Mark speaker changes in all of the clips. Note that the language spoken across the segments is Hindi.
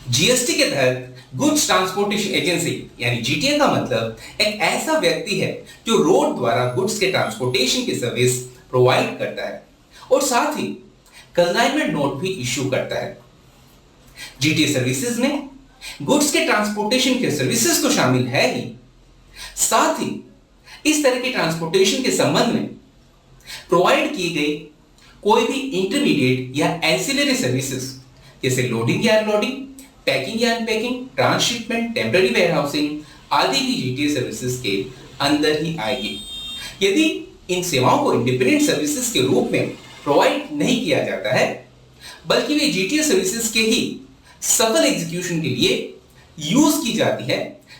Speaker 1: जीएसटी के तहत गुड्स ट्रांसपोर्टेशन एजेंसी यानी जीटीए का मतलब एक ऐसा व्यक्ति है जो रोड द्वारा गुड्स के ट्रांसपोर्टेशन की सर्विस प्रोवाइड करता है और साथ ही कंसाइनमेंट नोट भी इश्यू करता है। जीटीए सर्विसेज में गुड्स के ट्रांसपोर्टेशन के सर्विसेज तो शामिल है ही, साथ ही इस तरह के ट्रांसपोर्टेशन के संबंध में प्रोवाइड की गई कोई भी इंटरमीडिएट या एंसिलरी सर्विसेज जैसे लोडिंग या अनलोडिंग, पैकिंग या अनपैकिंग, ट्रांसशिपमेंट, टेम्पररी वेयरहाउसिंग आदि भी जीटीए सर्विसेज के अंदर ही आएगी। यदि इन सेवाओं को इंडिपेंडेंट सर्विसेज के रूप में प्रोवाइड नहीं किया जाता है बल्कि वे जीटीए सर्विसेज के ही सफल एग्जीक्यूशन के लिए यूज की जाती है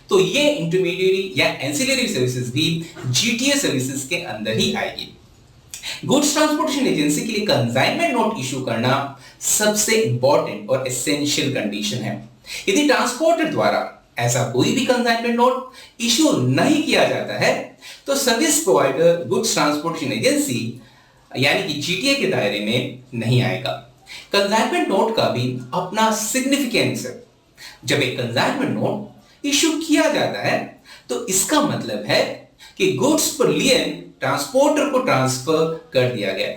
Speaker 1: तो ये इंटरमीडिएट या एंसिलरी सर्विसेज भी जीटीए सर्विसेज के अंदर ही आएगी। गुड्स ट्रांसपोर्टेशन एजेंसी के लिए कंसाइनमेंट नोट इशू करना सबसे इंपॉर्टेंट और एसेंशियल कंडीशन है। यदि ट्रांसपोर्टर द्वारा ऐसा कोई भी कंसाइनमेंट नोट इशू नहीं किया जाता है तो service provider goods transportation agency यानी कि जीटीए के दायरे में नहीं आएगा। कंसाइनमेंट नोट का भी अपना सिग्निफिकेंस है। जब एक कंसाइनमेंट नोट इशू किया जाता है तो इसका मतलब है कि गुड्स पर लियन ट्रांसपोर्टर को ट्रांसफर कर दिया गया।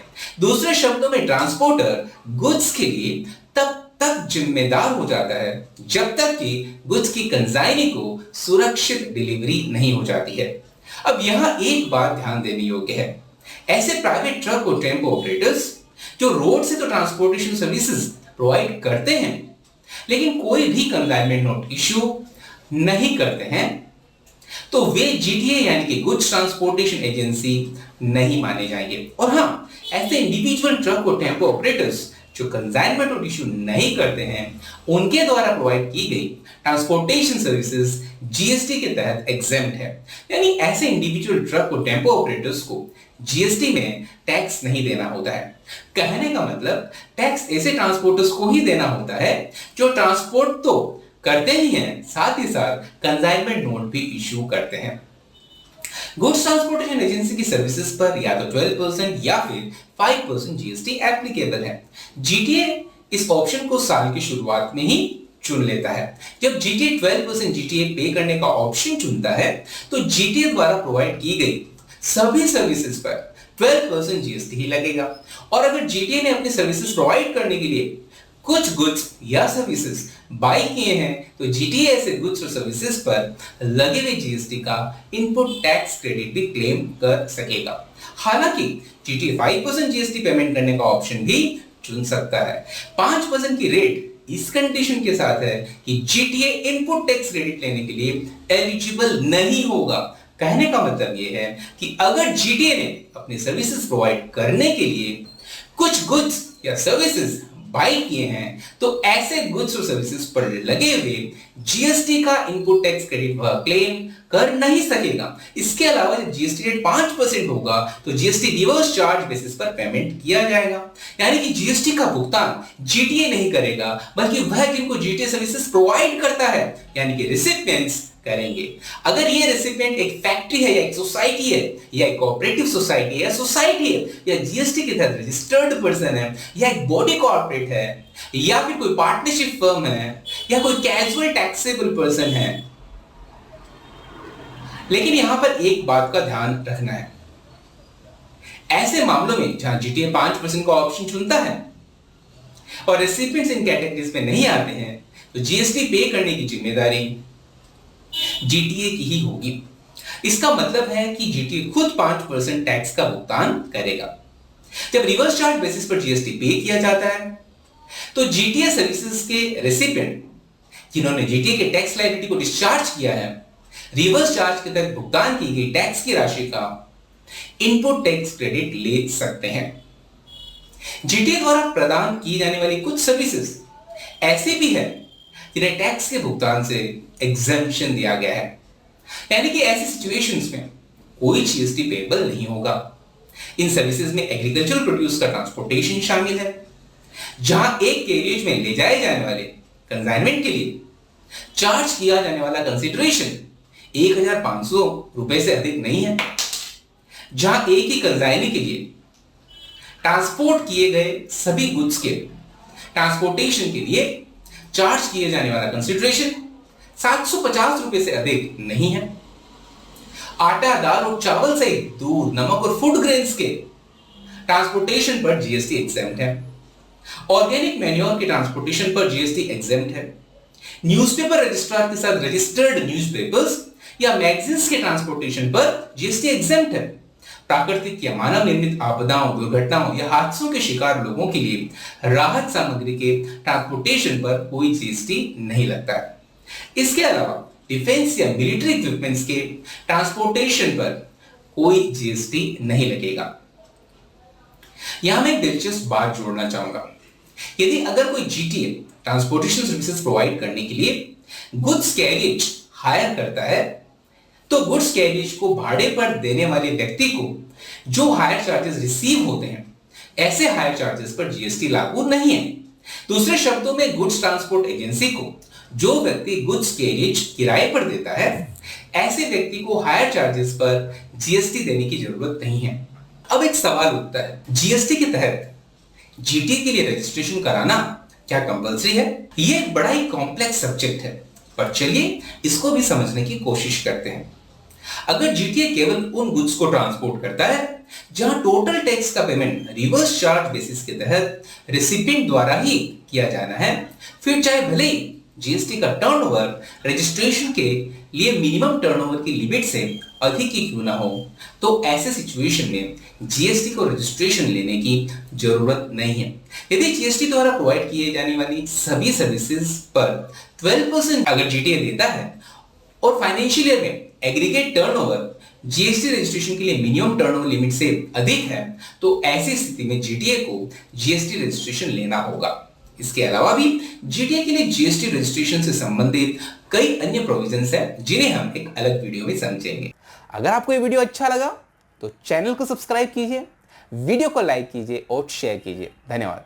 Speaker 1: दूसरे शब्दों में ट्रांसपोर्टर गुड्स के लिए तब तक जिम्मेदार हो जाता है जब तक कि गुड्स की कंसाइनी को सुरक्षित डिलीवरी नहीं हो जाती है। अब यहां एक बात ध्यान देने योग्य है, ऐसे प्राइवेट ट्रक और टेम्पो ऑपरेटर्स जो रोड से तो ट्रांसपोर्टेशन सर्विसेज प्रोवाइड करते हैं लेकिन कोई भी कंसाइनमेंट नोट इशू नहीं करते हैं तो वे जीटीए यानी कि गुड्स ट्रांसपोर्टेशन एजेंसी नहीं माने जाएंगे। और हां, ऐसे इंडिविजुअल ट्रक और टेम्पो ऑपरेटर्स जो कंसाइनमेंट नोट इशू नहीं करते हैं उनके द्वारा प्रोवाइड की गई ट्रांसपोर्टेशन सर्विसेज जीएसटी के तहत एग्जेम्प्ट है। यानी ऐसे इंडिविजुअल ट्रक और टेम्पो ऑपरेटर्स को जीएसटी में टैक्स नहीं देना होता है। कहने का मतलब टैक्स ऐसे ट्रांसपोर्टर्स को ही देना होता है जो ट्रांसपोर्ट तो करते ही हैं, साथ ही साथ कंसाइनमेंट नोट भी इशू करते हैं। गुड्स ट्रांसपोर्टेशन एजेंसी की सर्विसेज पर या तो 12% या फिर 5% जीएसटी एप्लीकेबल है। जीटीए इस ऑप्शन को साल की शुरुआत में ही चुन लेता है। जब जीटीए 12% जीटीए पे करने का ऑप्शन चुनता है तो जीटीए द्वारा प्रोवाइड की गई सभी सर्विसेज पर 12% जीएसटी ही लगेगा। और अगर जीटीए ने अपनी सर्विसेज प्रोवाइड करने के लिए कुछ गुड्स या सर्विसेज बाय किए हैं तो जीटीए ऐसे गुड्स और सर्विसेज पर लगे हुए जीएसटी का इनपुट टैक्स क्रेडिट भी क्लेम कर सकेगा। हालांकि जीटीए 5% जीएसटी पेमेंट करने का ऑप्शन भी चुन सकता है। 5% की रेट इस कंडीशन के साथ है कि जीटीए इनपुट टैक्स क्रेडिट लेने के लिए एलिजिबल नहीं होगा। कहने का मतलब यह है कि अगर जीटीए ने अपनी सर्विसेज प्रोवाइड करने के लिए कुछ गुड्स या सर्विसेज बाय किए हैं तो ऐसे गुड्स और सर्विसेज पर लगे हुए जीएसटी का इनपुट टैक्स क्रेडिट वह क्लेम कर नहीं सकेगा। इसके अलावा जब जीएसटी रेट 5% होगा तो जीएसटी रिवर्स चार्ज बेसिस पर पेमेंट किया जाएगा। यानी कि जीएसटी का भुगतान जीटीए नहीं करेगा बल्कि वह जिनको जीटीए सर्विसेज प्रोवाइड करता है यानी कि रेसिपिएंट्स करेंगे। अगर ये रेसिपिएंट एक फैक्ट्री है या एक सोसाइटी है या एक कोऑपरेटिव सोसाइटी है या सोसाइटी है या जीएसटी के तहत रजिस्टर्ड पर्सन है या एक बॉडी कॉर्पोरेट है या फिर कोई पार्टनरशिप फर्म है या कोई कैजुअल टैक्सेबल पर्सन है। लेकिन यहां पर एक बात का ध्यान रखना है, ऐसे मामलों में जहां जीटीए 5% का ऑप्शन चुनता है और रेसिपिएंट्स इन कैटेगरीज में नहीं आते हैं तो जीएसटी पे करने की जिम्मेदारी जीटीए की ही होगी। इसका मतलब है कि जीटीए खुद 5% टैक्स का भुगतान करेगा। जब रिवर्स चार्ज बेसिस पर जीएसटी पे किया जाता है तो जीटीए सर्विसेज के रेसिपिएंट जिन्होंने जीटीए के टैक्स लायबिलिटी को डिस्चार्ज किया है रिवर्स चार्ज के तहत भुगतान की गई टैक्स की राशि का इनपुट टैक्स क्रेडिट ले सकते हैं। जीटीए द्वारा प्रदान की जाने वाली कुछ सर्विसेज ऐसी भी है जिन्हें टैक्स के भुगतान से एग्जेम्पशन दिया गया है। यानी कि ऐसी सिचुएशंस में कोई जीएसटी पेबल नहीं होगा। इन सर्विसेज में एग्रीकल्चरल प्रोड्यूस का ट्रांसपोर्टेशन शामिल है जहां एक कैरियज में ले जाए जाने वाले कंसाइनमेंट के लिए चार्ज किया जाने वाला कंसिडरेशन 1500 रुपए से अधिक नहीं है, जहां एक ही कंसाइनी के लिए ट्रांसपोर्ट किए गए सभी गुड्स के ट्रांसपोर्टेशन के लिए चार्ज किए जाने वाला कंसिडरेशन 750 रुपए से अधिक नहीं है। आटा, दाल और चावल सहित दूध, नमक और फूड ग्रेन्स के ट्रांसपोर्टेशन पर जीएसटी एग्जेम्प्ट है। ऑर्गेनिक मैन्योर के ट्रांसपोर्टेशन पर जीएसटी एग्जेम्प्ट है। न्यूज़पेपर रजिस्ट्रार के साथ रजिस्टर्ड न्यूज़पेपर्स या मैगजीन्स के ट्रांसपोर्टेशन पर जीएसटी एग्जेम्प्ट है। प्राकृतिक या मानव निर्मित आपदाओं, दुर्घटनाओं या हादसों के शिकार लोगों के लिए राहत सामग्री के ट्रांसपोर्टेशन पर कोई जीएसटी नहीं लगता है। इसके अलावा डिफेंस या मिलिट्री इक्विपमेंट्स के ट्रांसपोर्टेशन पर कोई जीएसटी नहीं लगेगा। यहां मैं एक दिलचस्प बात जोड़ना चाहूंगा। यदि अगर कोई जीटीए ट्रांसपोर्टेशन सर्विसेज प्रोवाइड करने के लिए गुड्स कैरियज हायर करता है, तो गुड्स कैरियज को भाड़े पर देने वाले व्यक्ति को जो हायर चार्जेस रिसीव होते हैं, ऐसे हायर चार्जेस पर जीएसटी लागू नहीं है। दूसरे शब्दों में गुड्स ट्रांसपोर्ट एजेंसी को जो व्यक्ति गुड्स कैरियज किराए पर देता है, ऐसे व्यक्ति को हायर चार्जेस पर जीएसटी देने की जरूरत नहीं है। अब एक सवाल उठता है, जीएसटी के तहत जीटीए के लिए रजिस्ट्रेशन कराना क्या कंपल्सरी है? ये एक बड़ा ही कॉम्प्लेक्स सब्जेक्ट है, पर चलिए इसको भी समझने की कोशिश करते हैं। अगर जीटीए केवल उन गुड्स को ट्रांसपोर्ट करता है जहां टोटल टैक्स का पेमेंट रिवर्स चार्ज बेसिस के तहत रेसिपिएंट द्वारा ही किया जाना है, फिर चाहे भले ही जीएसटी का टर्नओवर रजिस्ट्रेशन के लिए मिनिमम टर्नओवर की लिमिट से अधिक ही क्यों ना हो, तो ऐसे सिचुएशन में जीएसटी को रजिस्ट्रेशन लेने की जरूरत नहीं है। यदि जीएसटी द्वारा प्रोवाइड किए जाने वाली सभी सर्विसेज पर 12% अगर जीटीए देता है और फाइनेंशियल ईयर में एग्रीगेट टर्नओवर जीएसटी रजिस्ट्रेशन के लिए मिनिमम टर्नओवर लिमिट से अधिक है, तो ऐसी स्थिति में जीटीए को जीएसटी रजिस्ट्रेशन लेना होगा। इसके अलावा भी जीटीए के लिए जीएसटी रजिस्ट्रेशन से संबंधित कई अन्य प्रोविजंस हैं, जिन्हें हम एक अलग वीडियो में समझेंगे।
Speaker 2: अगर आपको ये वीडियो अच्छा लगा तो चैनल को सब्सक्राइब कीजिए, वीडियो को लाइक कीजिए और शेयर कीजिए। धन्यवाद।